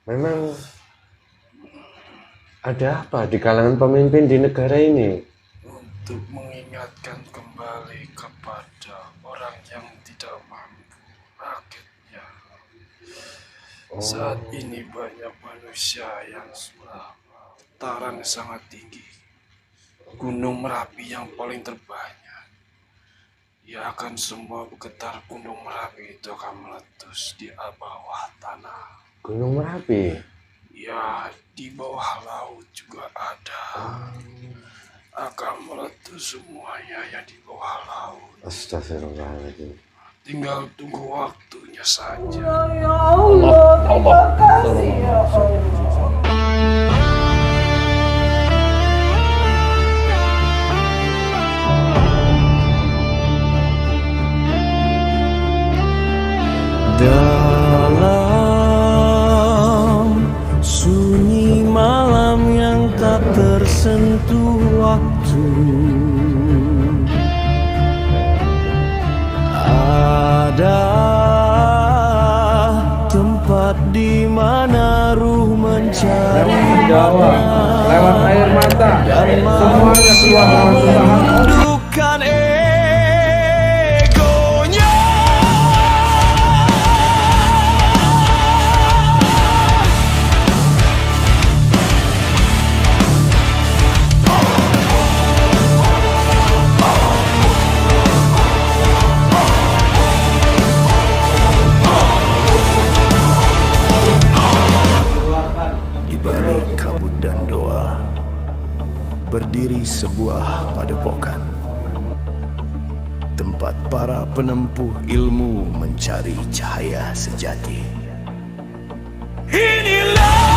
Memang ada apa di kalangan pemimpin di negara ini? Untuk mengingatkan kembali kepada orang yang tidak mampu, rakyatnya. Saat ini banyak manusia yang sudah tarang sangat tinggi. Gunung Merapi yang paling terbanyak. Ya akan semua bergetar Gunung Merapi itu akan meletus di bawah tanah. Gunung Merapi? Ya, di bawah laut juga ada. Akan meletus semuanya yang di bawah laut. Astagfirullahaladzim. Tinggal tunggu waktunya saja. Ya Allah, makasih ya Allah. Dalam sunyi malam yang tak tersentuh waktu, ada tempat di mana ruh mencari Jawa, lewat air mata, semuanya keluar lewat usaha. menundukkan egonya. Di balik kabut dan doa, berdiri sebuah padepokan, tempat para penempuh ilmu mencari cahaya sejati. Inilah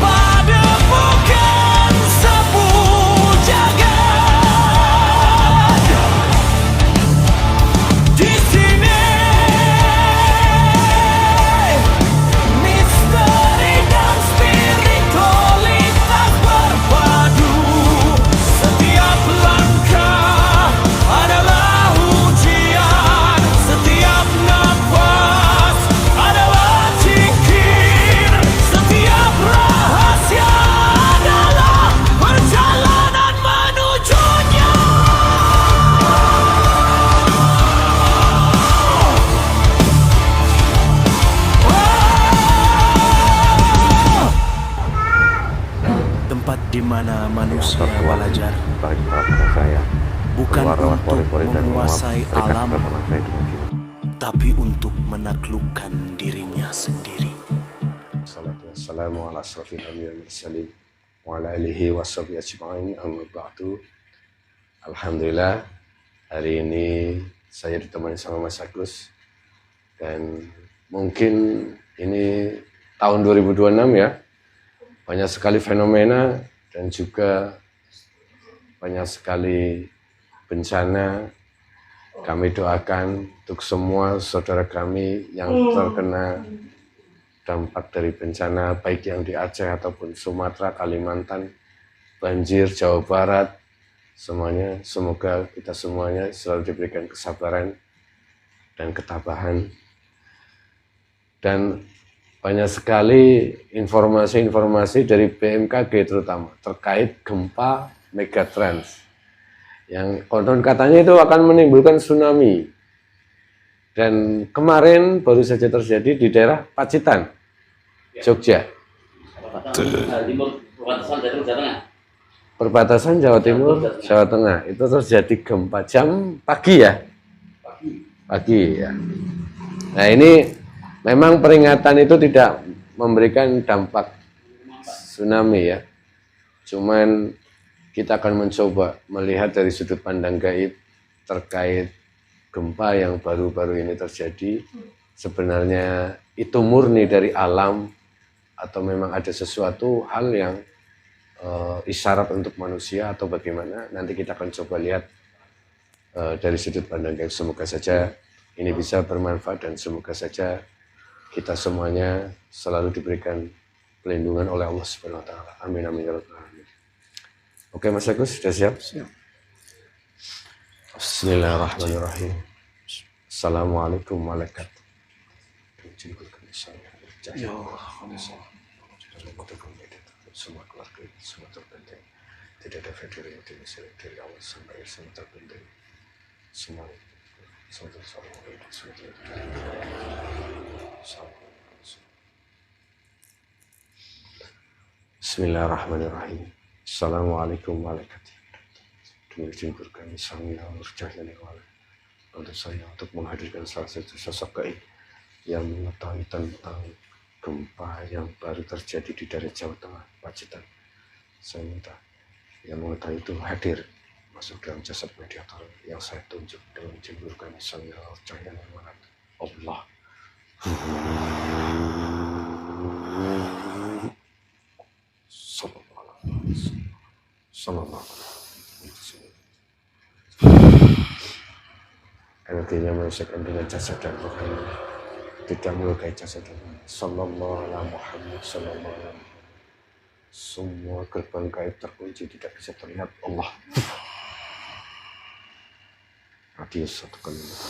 padepokan sepuh jagat. Di sini misteri dan spiritualitas berpadu. Setiap langkah adalah ujian, setiap nafas adalah zikir, setiap rahasia adalah perjalanan menujunya. Tempat di mana manusia belajar Bagi para saya, bukan keluar lewat untuk pori-pori dan menguasai berikan alam, kepada teman saya dengan jiwa. tapi untuk menaklukkan dirinya sendiri. Salatu wassalamu ala asrafil anbiya'i wal mursalin wa ala alihi washabihi ajma'in, amma ba'du. Alhamdulillah, hari ini saya ditemani sama Mas Agus, dan mungkin ini tahun 2026 ya, banyak sekali fenomena dan juga banyak sekali bencana. Kami doakan untuk semua saudara kami yang terkena dampak dari bencana, baik yang di Aceh ataupun Sumatera, Kalimantan, banjir, Jawa Barat, semuanya, semoga kita semuanya selalu diberikan kesabaran dan ketabahan. Dan banyak sekali informasi-informasi dari BMKG terutama terkait gempa megatrends yang konon katanya itu akan menimbulkan tsunami. Dan kemarin baru saja terjadi di daerah Pacitan, Jogja. Perbatasan Jawa Timur, Jawa Tengah. Itu terjadi gempa jam pagi ya? Pagi ya. Nah ini memang peringatan itu tidak memberikan dampak tsunami ya. Cuman kita akan mencoba melihat dari sudut pandang gaib terkait gempa yang baru-baru ini terjadi. Sebenarnya itu murni dari alam atau memang ada sesuatu hal yang isyarat untuk manusia atau bagaimana. Nanti kita akan coba lihat dari sudut pandang gaib. Semoga saja ini bisa bermanfaat dan semoga saja kita semuanya selalu diberikan pelindungan oleh Allah Subhanahu wa taala. Amin amin ya rabbal alamin. Oke Mas Agus, sudah siap? Siap. Bismillahirrahmanirrahim. Assalamualaikum warahmatullahi wabarakatuh. Ya Allah. Semua keluarga, semua terpenting. Tidak ada fakir yang tidak dari awal sampai semua terpenting. Semua Bismillahirrahmanirrahim. Assalamualaikum warahmatullahi wabarakatuh. Demi jujur kami samia berjaya untuk saya untuk menghadirkan salah satu sosok gaib yang mengetahui tentang gempa yang baru terjadi di daerah Jawa Tengah, Pacitan. Saya minta yang mengetahui itu hadir masuk dalam jasad mediator yang saya tunjuk dengan jujur kami samia berjaya Allah. Sallallahu alaihi wasallam. Energinya menyelesaikan dengan jasad dan rohani, tidak melukai jasad dan rohani. Sallallahu alaihi Muhammad sallallahu alaihi. Semua gerbang gaib terkunci, tidak bisa terlihat Allah. Radius 1 kilometer.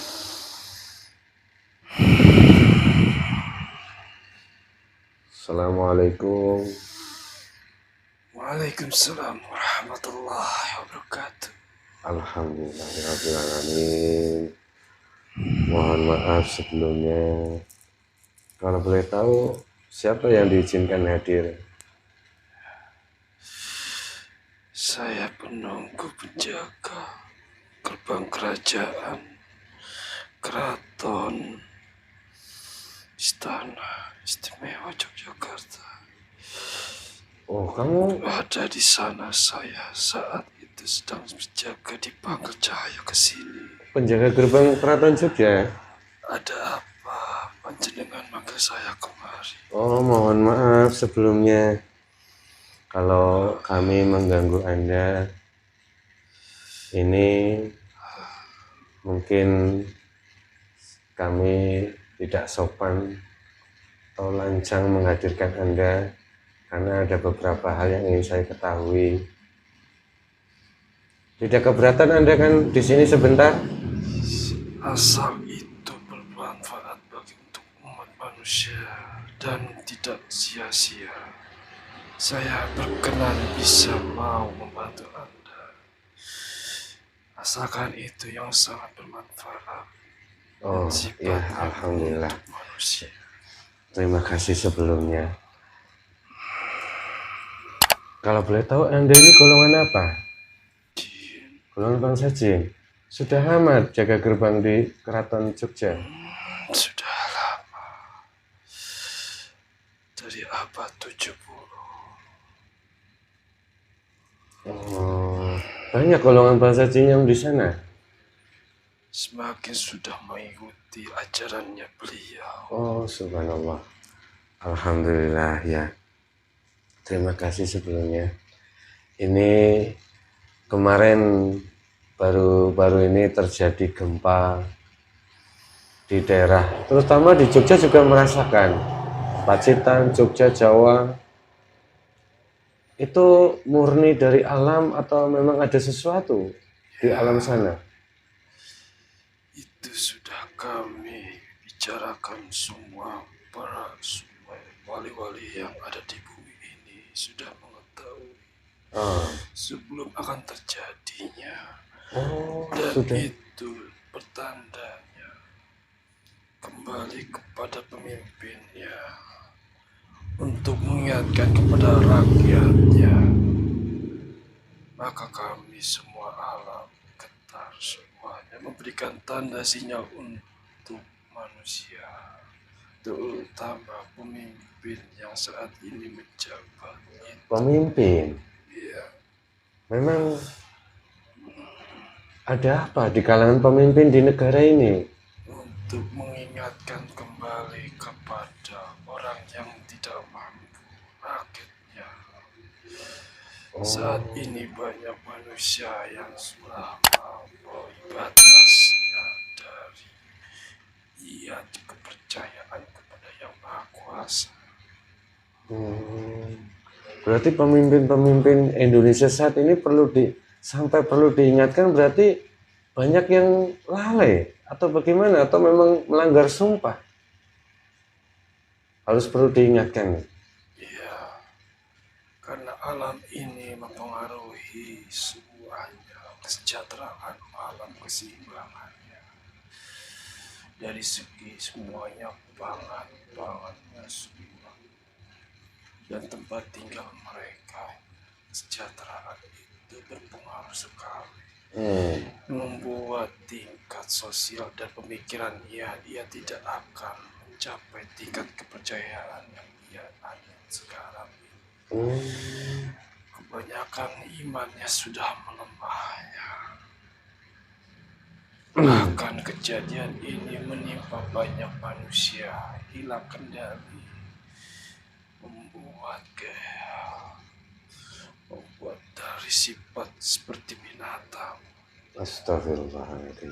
Assalamualaikum. Waalaikumsalam warahmatullahi wabarakatuh. Alhamdulillahirrahmanirrahim. Mohon maaf sebelumnya. Kalau boleh tahu siapa yang diizinkan hadir? Saya penunggu penjaga gerbang kerajaan, keraton, istana istimewa Yogyakarta. Oh, kamu Ada di sana saya saat itu sedang berjaga dipanggil Cahaya ke sini. penjaga gerbang keraton Jogja? Ada apa panjenengan manggil saya kemari? Oh, mohon maaf sebelumnya kalau kami mengganggu Anda. Ini mungkin kami tidak sopan atau lancang menghadirkan Anda karena ada beberapa hal yang ingin saya ketahui. Tidak keberatan Anda kan di sini sebentar? Asal itu bermanfaat bagi untuk umat manusia dan tidak sia-sia. Saya berkenan bisa mau membantu Anda. Asalkan itu yang sangat bermanfaat. Oh ya, alhamdulillah. Untuk manusia. Terima kasih sebelumnya. Kalau boleh tahu Anda ini golongan apa? Golongan bangsa jin. Sudah lama jaga gerbang di Keraton Jogja? Sudah lama. Dari abad 70. Oh, banyak golongan bangsa jin yang di sana. Semakin sudah mengikuti ajarannya beliau. Oh, subhanallah. Alhamdulillah ya. Terima kasih sebelumnya. Ini kemarin baru ini terjadi gempa di daerah, terutama di Jogja juga merasakan. Pacitan, Jogja, Jawa. Itu murni dari alam atau memang ada sesuatu di alam sana? Itu sudah kami bicarakan semua wali-wali yang ada di bumi ini sudah mengetahui sebelum akan terjadinya. Dan Sudah. itu pertandanya kembali kepada pemimpinnya untuk mengingatkan kepada rakyatnya. Maka kami semua alam getar semuanya memberikan tanda sinyal untuk manusia, terutama pemimpin yang saat ini menjabat. Pemimpin? Iya. Memang ada apa di kalangan pemimpin di negara ini? Untuk mengingatkan kembali kepada orang yang tidak mampu, rakyatnya. Saat ini banyak manusia yang sudah melampaui batasnya dari kepercayaan kepada Yang Maha Kuasa. Berarti pemimpin-pemimpin Indonesia saat ini sampai perlu diingatkan, berarti banyak yang lalai atau bagaimana, atau memang melanggar sumpah? harus perlu diingatkan. Iya, karena alam ini mempengaruhi semuanya, kesejahteraan alam, keseimbangannya. Dari segi semuanya, pangannya semua, dan tempat tinggal mereka, kesejahteraan itu berpengaruh sekali. Membuat tingkat sosial dan pemikirannya, dia tidak akan mencapai tingkat kepercayaan yang dia ada sekarang. Kebanyakan imannya sudah melemah ya. Bahkan kejadian ini menimpa banyak manusia, hilang kendali, membuat dari sifat seperti binatang. Astagfirullahaladzim.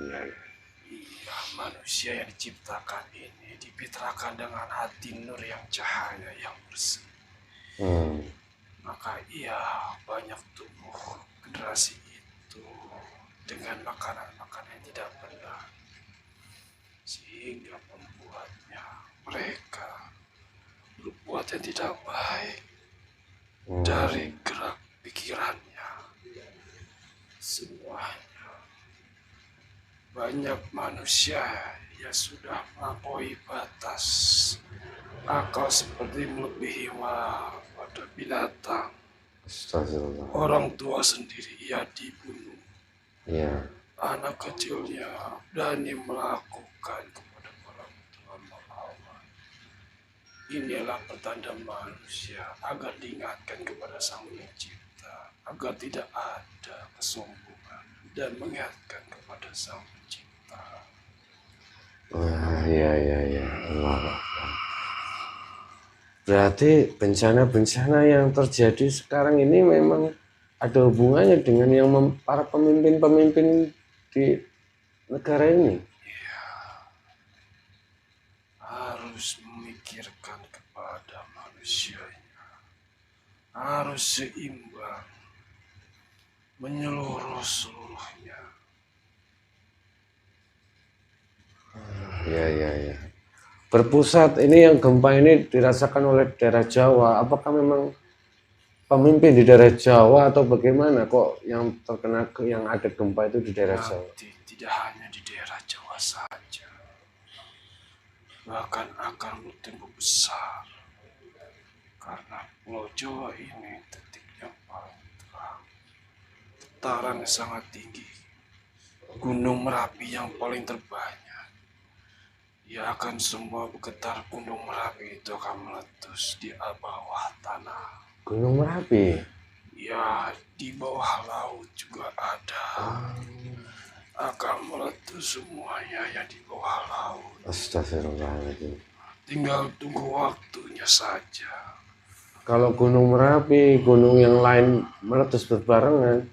Iya, manusia yang diciptakan ini difitrahkan dengan hati nur yang cahaya yang bersih. Maka ia banyak tumbuh generasi itu dengan makanan-makanan yang tidak benar, sehingga membuatnya mereka berbuat yang tidak baik. Dari gerak pikirannya, semuanya. Banyak manusia yang sudah melampaui batas akal seperti melebihi pada binatang. Astagfirullah. Orang tua sendiri ia dibunuh. Ya. Anak kecilnya berani melakukan kepada orang tua melawan. Inilah pertanda manusia agar diingatkan kepada Sang Pencipta, agar tidak ada kesombongan dan mengingatkan kepada Sang Pencipta. Wah, ya. Allah Akbar. Berarti bencana-bencana yang terjadi sekarang ini memang ada hubungannya dengan yang para pemimpin-pemimpin di negara ini. Ya, harus memikirkan kepada manusianya, harus seimbang, menyeluruh seluruhnya. Ya. Berpusat ini yang gempa ini dirasakan oleh daerah Jawa. Apakah memang pemimpin di daerah Jawa atau bagaimana kok yang terkena yang ada gempa itu di daerah Jawa? Tidak hanya di daerah Jawa saja, bahkan akan bertumbuh besar karena Pulau Jawa ini titik yang paling terang, dataran yang sangat tinggi, Gunung Merapi yang paling terbanyak. Ya akan semua bergetar, Gunung Merapi itu akan meletus di bawah tanah. Gunung Merapi? Ya, di bawah laut juga ada. Akan meletus semuanya yang di bawah laut. Astagfirullahaladzim. Tinggal tunggu waktunya saja. Kalau Gunung Merapi, gunung yang lain meletus berbarengan,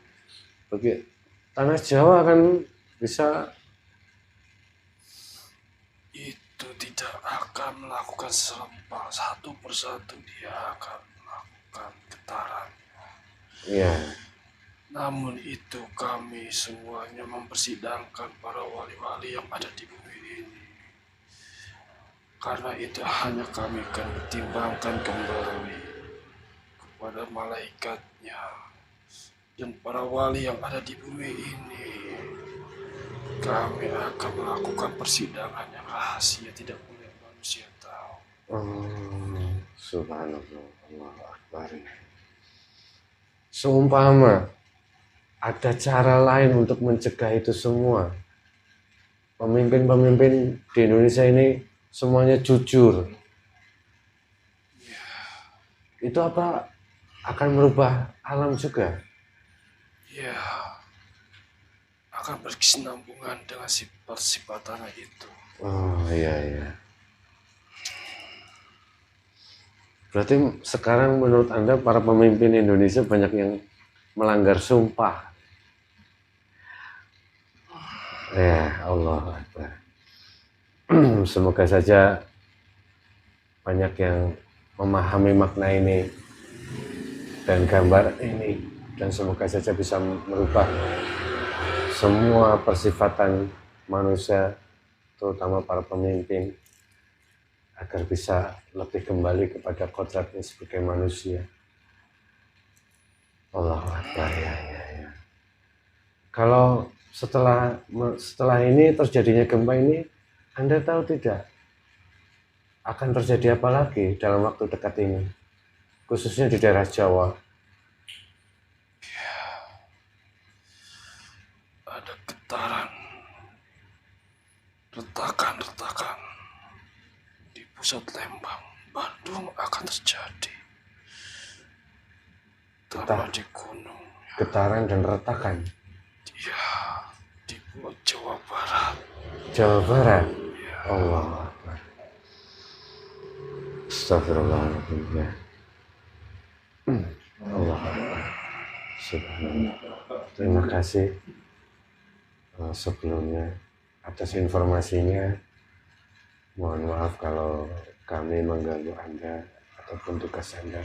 bagi tanah Jawa kan bisa. Itu tidak akan melakukan serempak, satu persatu dia akan melakukan getaran. Iya. Namun itu kami semuanya mempersidangkan para wali-wali yang ada di bumi ini. Karena itu hanya kami akan pertimbangkan kembali kepada malaikatnya dan para wali yang ada di bumi ini. Kami akan melakukan persidangan yang rahasia, tidak boleh manusia tahu. Subhanallah, Allahu Akbar. Seumpama ada cara lain untuk mencegah itu semua, pemimpin-pemimpin di Indonesia ini semuanya jujur, itu apa akan merubah alam juga? Ya, akan berkesinambungan dengan sifat-sifat tanah itu. Oh iya. Berarti sekarang menurut Anda para pemimpin Indonesia banyak yang melanggar sumpah. Ya Allah Akbar. Semoga saja banyak yang memahami makna ini dan gambar ini, dan semoga saja bisa merubah semua persifatan manusia, terutama para pemimpin, agar bisa lebih kembali kepada kodratnya sebagai manusia. Allahu Akbar, ya. Kalau setelah ini terjadinya gempa ini, Anda tahu tidak akan terjadi apa lagi dalam waktu dekat ini, khususnya di daerah Jawa? Ada getaran, retakan di pusat Lembang, Bandung akan terjadi. Terutama di gunung. Getaran dan retakan. Ya, di Jawa Barat. Jawa Barat. Ya. Allah Akbar. Astagfirullahaladzim, ya. Allah Akbar. Subhanallah. Terima kasih sebelumnya atas informasinya. Mohon maaf kalau kami mengganggu Anda ataupun tugas Anda.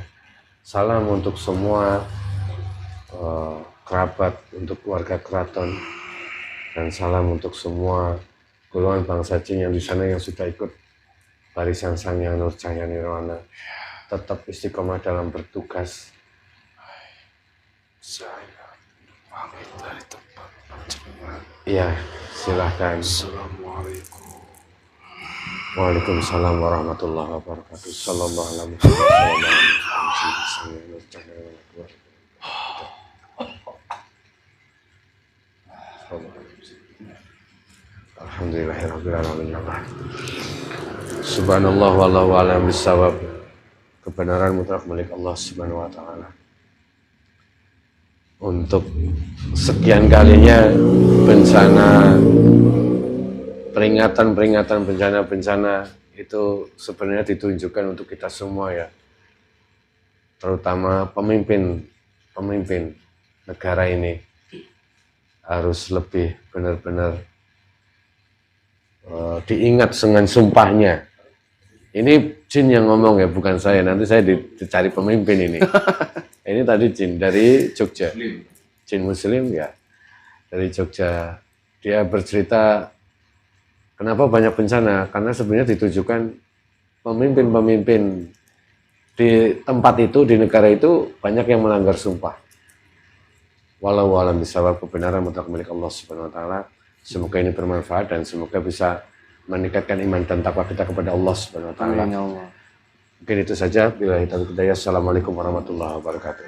Salam untuk semua kerabat, untuk keluarga keraton, dan salam untuk semua golongan bangsa Jin yang di sana yang sudah ikut barisan Sang Hyang Nur Cahya Nirwana. Tetap istiqomah dalam bertugas. Saya pamit dari tempat penjenengan. Iya, silahkan. Assalamualaikum. Waalaikumsalam warahmatullahi wabarakatuh. Sallallahu alaihi wasallam. Alhamdulillahirabbil alamin. Subhanallah wallahu a'lam bissawab. Kebenaran mutlak milik Allah Subhanahu wa taala. Untuk sekian kalinya bencana, peringatan bencana itu sebenarnya ditunjukkan untuk kita semua ya, terutama pemimpin negara ini harus lebih benar-benar diingat dengan sumpahnya. Ini Jin yang ngomong ya, bukan saya. Nanti saya dicari pemimpin ini. Ini tadi Jin dari Jogja, Jin Muslim ya, dari Jogja. Dia bercerita kenapa banyak bencana, karena sebenarnya ditujukan pemimpin-pemimpin di tempat itu, di negara itu banyak yang melanggar sumpah. Wallahu a'lam bishawab. Kebenaran mutlak milik Allah Subhanahu wa taala. Semoga ini bermanfaat dan semoga bisa meningkatkan iman dan takwa kita kepada Allah Subhanahu wa taala. Mungkin itu saja. Billahi taufiq. Assalamualaikum warahmatullahi wabarakatuh.